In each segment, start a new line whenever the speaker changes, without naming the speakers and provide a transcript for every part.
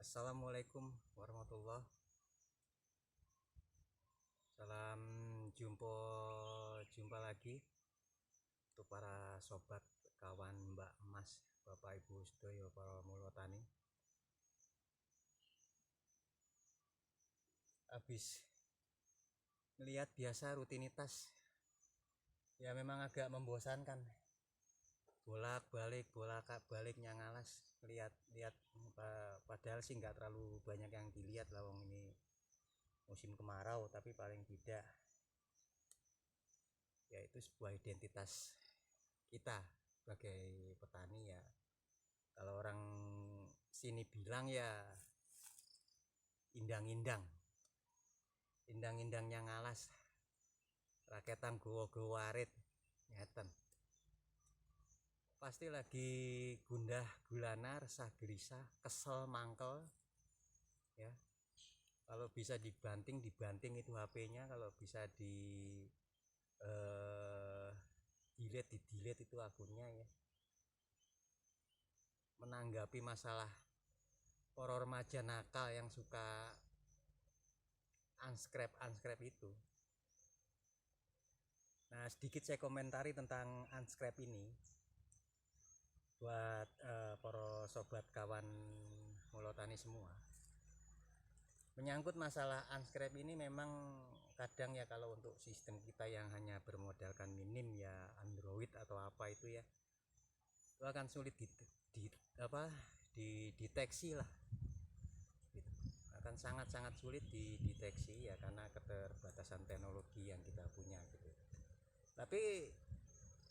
Assalamualaikum warahmatullah. Salam jumpa lagi untuk para sobat, kawan, Mbak, Mas, Bapak, Ibu, sedaya para mulotani. Habis melihat biasa rutinitas, ya memang agak membosankan. Bolak-balik nyangalas lihat padahal sih nggak terlalu banyak yang dilihat lah, wong ini musim kemarau, tapi paling tidak yaitu sebuah identitas kita sebagai petani ya. Kalau orang sini bilang ya indang-indang yang ngalas raketan gowo-gowo arit ngeten. Pasti lagi gundah gulana, resah gelisah, kesel mangkel ya. Kalau bisa dibanting itu HP-nya, kalau bisa delete itu akunnya ya. Menanggapi masalah para remaja nakal yang suka unscribe itu. Nah, sedikit saya komentari tentang unscribe ini buat para sobat, kawan mulotani semua. Menyangkut masalah unscribe ini, memang kadang ya kalau untuk sistem kita yang hanya bermodalkan minim ya Android atau apa itu ya, itu akan sulit dideteksi lah gitu. Akan sangat sulit dideteksi ya, karena keterbatasan teknologi yang kita punya gitu. Tapi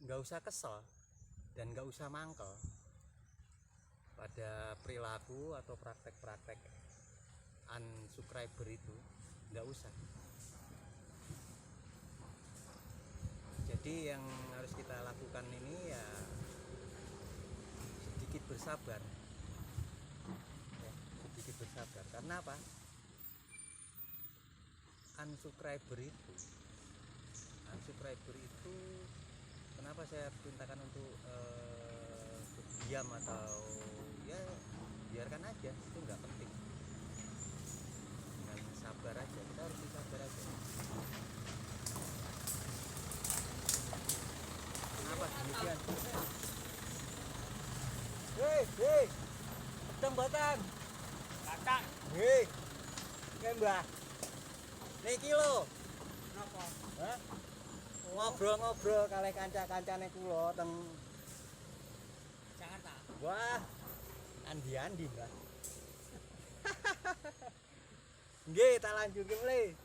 nggak usah kesel dan nggak usah mangkel pada perilaku atau praktek-praktek unsubscriber itu, nggak usah. Jadi yang harus kita lakukan ini ya sedikit bersabar ya, sedikit bersabar. Karena apa? Unsubscriber itu kenapa saya perintahkan untuk diam atau ya biarkan aja, itu nggak penting. Dengan sabar aja, kita harus sabar aja. Kenapa demikian? Hei, batang kakak, hei mbah niki lho. Napa? Hah? Ngobrol-ngobrol kalih kanca-kancane kula teng Jakarta. Wah, andi-andi mbah. Nggih, tak lanjutke mle.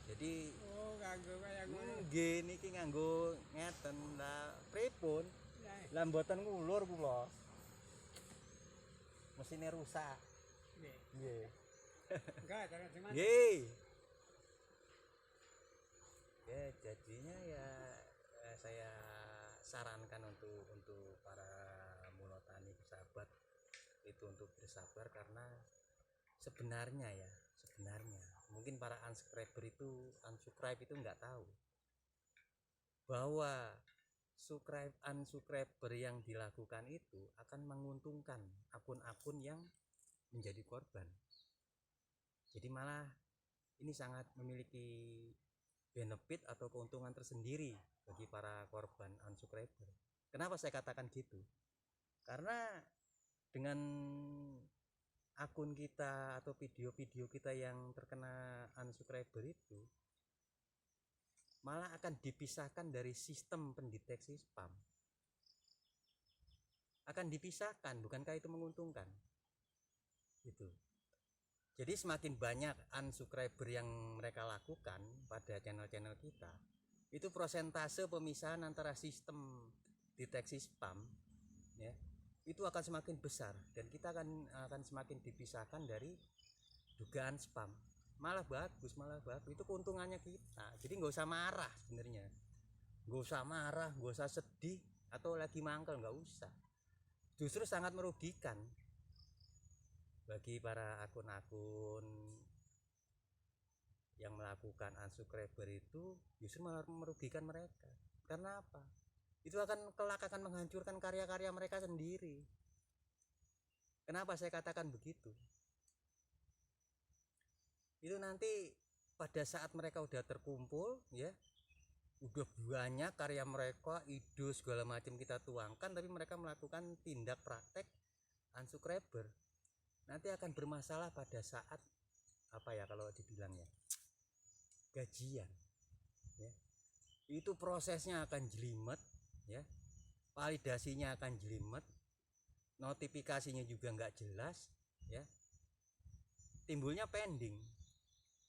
Jadi nganggo kaya ngono. Nggih, niki nganggo ngeten lah pripun? Lah mboten ngulur kula. Mesinnya rusak. Nggih. Enggak, jangan di mana. Nggih. Ya, jadinya ya saya sarankan untuk para mulotani bersahabat itu untuk bersabar, karena sebenarnya mungkin para unsubscribe itu nggak tahu bahwa unsubscriber yang dilakukan itu akan menguntungkan akun-akun yang menjadi korban. Jadi malah ini sangat memiliki benefit atau keuntungan tersendiri bagi para korban unsubscriber. Kenapa saya katakan gitu? Karena dengan akun kita atau video-video kita yang terkena unsubscriber itu malah akan dipisahkan dari sistem pendeteksi spam. Akan dipisahkan, bukankah itu menguntungkan? Gitu. Jadi semakin banyak unsubscriber yang mereka lakukan pada channel-channel kita, itu prosentase pemisahan antara sistem deteksi spam ya, itu akan semakin besar, dan kita akan semakin dipisahkan dari dugaan spam. Malah bagus, itu keuntungannya kita. Jadi nggak usah marah sebenarnya, nggak usah sedih atau lagi mangkel, nggak usah. Justru sangat merugikan bagi para akun-akun yang melakukan unsubscriber itu, justru malah merugikan mereka. Karena apa? Itu akan kelak menghancurkan karya-karya mereka sendiri. Kenapa saya katakan begitu? Itu nanti pada saat mereka udah terkumpul ya, udah banyak karya mereka, ide segala macam kita tuangkan, tapi mereka melakukan tindak praktek unsubscriber, nanti akan bermasalah pada saat apa ya, kalau dibilang ya, gajian ya. Itu prosesnya akan jelimet ya, validasinya akan jelimet, notifikasinya juga nggak jelas ya, timbulnya pending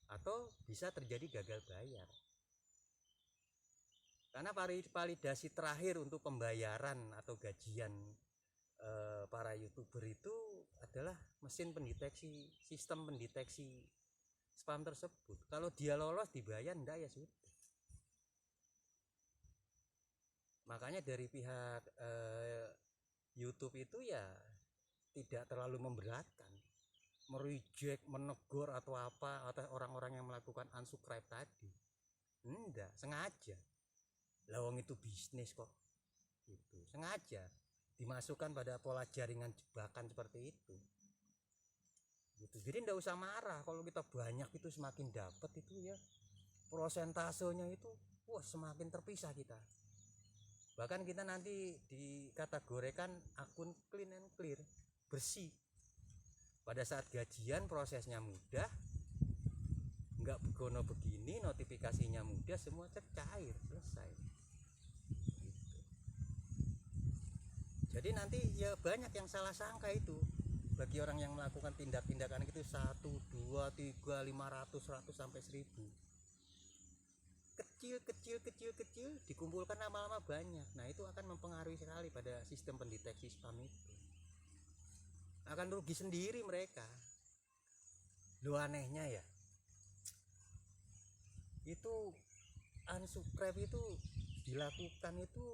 atau bisa terjadi gagal bayar. Karena validasi terakhir untuk pembayaran atau gajian para YouTuber itu adalah mesin pendeteksi, sistem pendeteksi spam tersebut. Kalau dia lolos dibayar, enggak ya sudah. Makanya dari pihak YouTube itu ya tidak terlalu memberatkan, mereject, menegur atau apa atas orang-orang yang melakukan unsubscribe tadi. Enggak, sengaja. Lawang itu bisnis kok. Gitu. Sengaja dimasukkan pada pola jaringan jebakan seperti itu. Gitu. Jadi enggak usah marah kalau kita banyak, itu semakin dapat itu ya. Prosentasenya itu wah semakin terpisah kita. Bahkan kita nanti dikategorikan akun clean and clear, bersih. Pada saat gajian prosesnya mudah, nggak begono begini, notifikasinya mudah, semua cair, selesai gitu. Jadi nanti ya banyak yang salah sangka itu bagi orang yang melakukan tindak-tindakan itu 1, 2, 3, 500, 100 sampai 1000. Kecil dikumpulkan lama-lama banyak. Nah itu akan mempengaruhi sekali pada sistem pendeteksi spam itu. Akan rugi sendiri mereka. Lo anehnya ya, itu unsubscribe itu dilakukan itu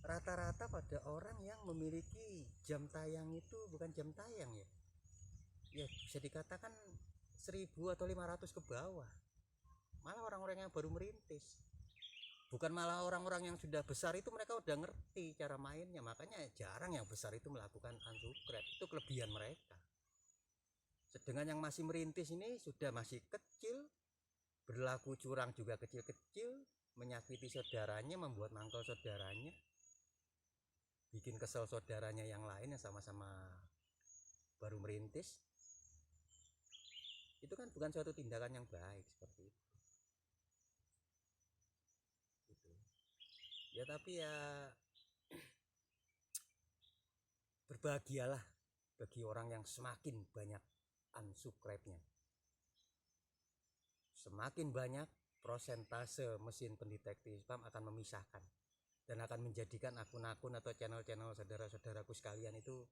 rata-rata pada orang yang memiliki jam tayang itu bukan jam tayang ya, ya bisa dikatakan 1000 atau 500 ke bawah. Malah orang-orang yang baru merintis, bukan malah orang-orang yang sudah besar itu mereka udah ngerti cara mainnya. Makanya jarang yang besar itu melakukan unsubscribe, itu kelebihan mereka. Sedangkan yang masih merintis ini sudah masih kecil, berlaku curang juga kecil-kecil, menyakiti saudaranya, membuat mangkal saudaranya, bikin kesel saudaranya yang lain yang sama-sama baru merintis. Itu kan bukan suatu tindakan yang baik seperti itu. Ya tapi ya berbahagialah bagi orang yang semakin banyak unsubscribe-nya. Semakin banyak, prosentase mesin pendeteksi spam akan memisahkan dan akan menjadikan akun-akun atau channel-channel saudara-saudaraku sekalian itu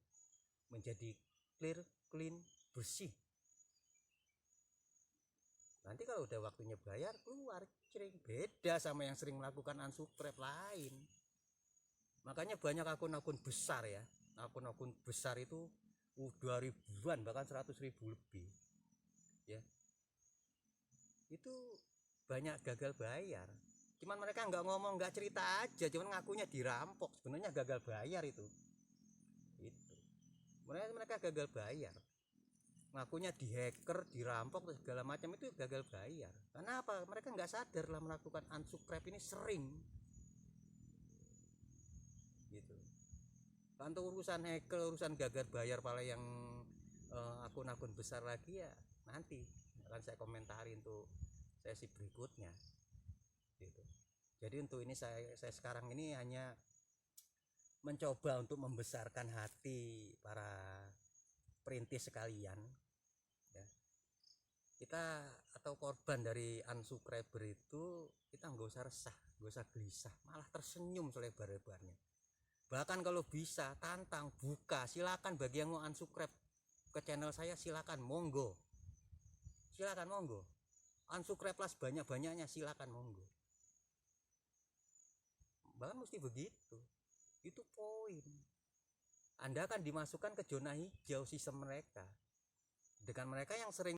menjadi clear, clean, bersih. Nanti kalau udah waktunya bayar, keluar cering. Beda sama yang sering melakukan unsubscribe lain. Makanya banyak akun-akun besar ya, akun-akun besar itu 2000-an bahkan 100.000 lebih ya, itu banyak gagal bayar. Cuman mereka nggak ngomong, nggak cerita aja, cuman ngakunya dirampok, sebenarnya gagal bayar itu mereka gagal bayar, ngakunya dihacker, dirampok segala macam, itu gagal bayar. Karena apa? Mereka nggak sadar lah melakukan unsubscribe ini sering gitu. Untuk urusan hacker, urusan gagal bayar pada yang akun-akun besar lagi ya nanti akan saya komentari untuk sesi berikutnya gitu. Jadi untuk ini saya sekarang ini hanya mencoba untuk membesarkan hati para perintis sekalian ya. Kita atau korban dari unsubscriber itu, kita nggak usah resah, nggak usah gelisah, malah tersenyum selebar-lebarnya. Bahkan kalau bisa tantang, buka, silakan bagi yang mau unsubscribe ke channel saya, silakan, monggo, silakan monggo, unsubscribe lah sebanyak-banyaknya, silakan monggo. Bahkan mesti begitu, itu poin. Anda akan dimasukkan ke zona hijau sistem mereka, dengan mereka yang sering